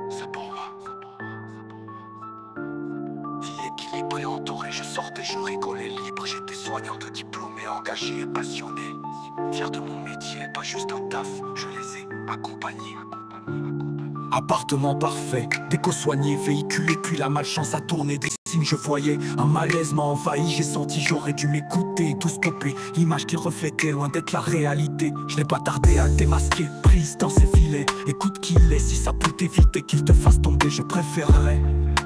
C'est pour moi. Vie équilibrée, entourée, je sortais, je rigolais libre. J'étais soignant de diplômé, engagé et passionné. Fier de mon métier, pas juste un taf, je les ai accompagnés. Appartement parfait, déco soigné, véhiculé, puis la malchance a tourné. Des signes je voyais, un malaise m'a envahi. J'ai senti j'aurais dû m'écouter, tout stopper. L'image qu'il reflétait, loin d'être la réalité. Je n'ai pas tardé à le démasquer, prise dans ses filets. Écoute qu'il est, si ça peut t'éviter qu'il te fasse tomber, je préférerais.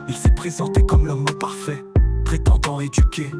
Il s'est présenté comme l'homme parfait, prétendant éduquer.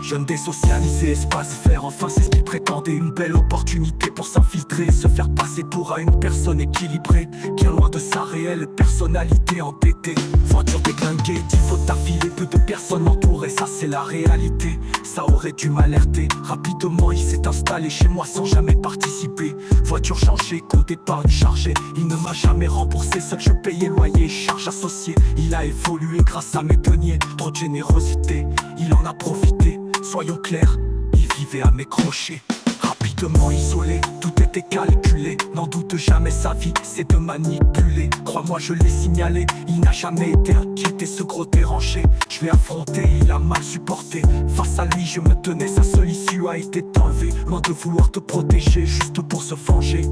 Jeune désocialisé, espace vert, enfin c'est ce qu'il prétendait. Une belle opportunité pour s'infiltrer, se faire passer pour une personne équilibrée, bien loin de sa réelle personnalité entêtée. Voiture déglinguée, 10 fautes d'affilée, peu de personnes m'entouraient, ça c'est la réalité. Ça aurait dû m'alerter, rapidement il s'est installé chez moi sans jamais participer. Voiture changée, compte d'épargne chargé, il ne m'a jamais remboursé, seul je payais loyer, charges associées. Il a évolué grâce à mes deniers, trop de générosité, il en a profité. Soyons clairs, il vivait à mes crochets. Rapidement isolé, tout était calculé. N'en doute jamais, sa vie c'est de manipuler. Crois-moi je l'ai signalé, il n'a jamais été inquiété, ce gros dérangé. Je l'ai affronté, il a mal supporté. Face à lui je me tenais, sa seule issue a été d'enlever. Loin de vouloir te protéger, juste pour se venger.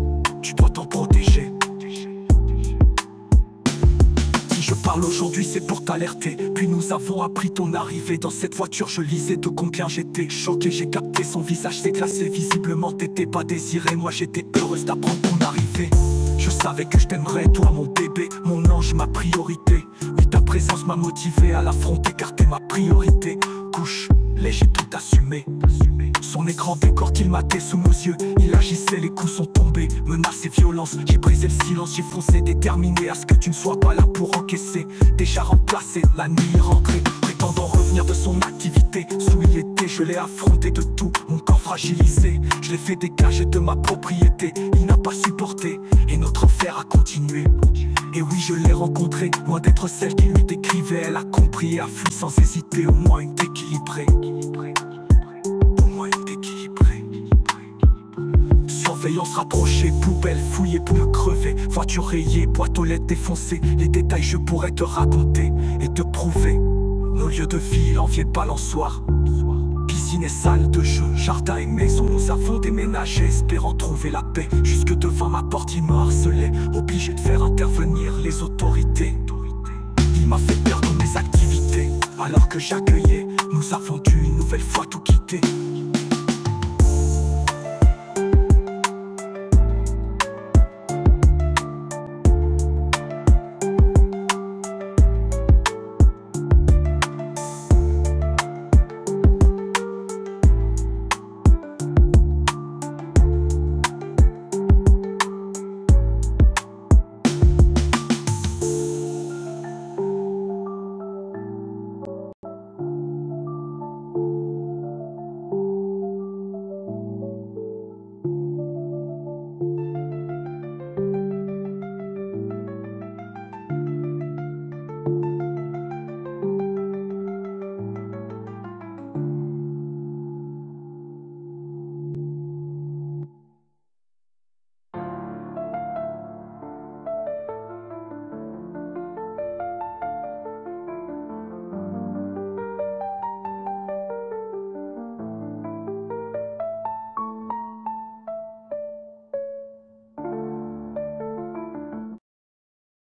Tu dois t'en protéger. Je parle aujourd'hui c'est pour t'alerter. Puis nous avons appris ton arrivée. Dans cette voiture je lisais de combien j'étais choqué. J'ai capté son visage s'est glacé. Visiblement t'étais pas désiré. Moi j'étais heureuse d'apprendre ton arrivée. Je savais que je t'aimerais, toi mon bébé, mon ange, ma priorité. Oui ta présence m'a motivé à l'affronter car t'es ma priorité. Couche, léger tout assumé. Son écran décor qu'il matait sous nos yeux. Il agissait, les coups sont tombés. Menaces et violences, j'ai brisé le silence. J'ai foncé déterminé à ce que tu ne sois pas là pour encaisser. Déjà remplacé, la nuit est rentrée, prétendant revenir de son activité. Sous il était, je l'ai affronté de tout, mon corps fragilisé. Je l'ai fait dégager de ma propriété. Il n'a pas supporté, et notre affaire a continué. Et oui je l'ai rencontrée, loin d'être celle qui lui décrivait. Elle a compris et a fui sans hésiter, au moins une équilibrée. Surveillance rapprochée, poubelle fouillée, pneus crevés, voiture rayée, boîte aux lettres défoncée. Les détails je pourrais te raconter et te prouver. Nos lieux de vie, l'enviée de balançoire, piscine et salle de jeu, jardin et maison. Nous avons déménagé, espérant trouver la paix. Jusque devant ma porte il me harcelait, obligé de faire intervenir les autorités. Il m'a fait perdre mes activités, alors que j'accueillais. Nous avons dû une nouvelle fois tout quitter.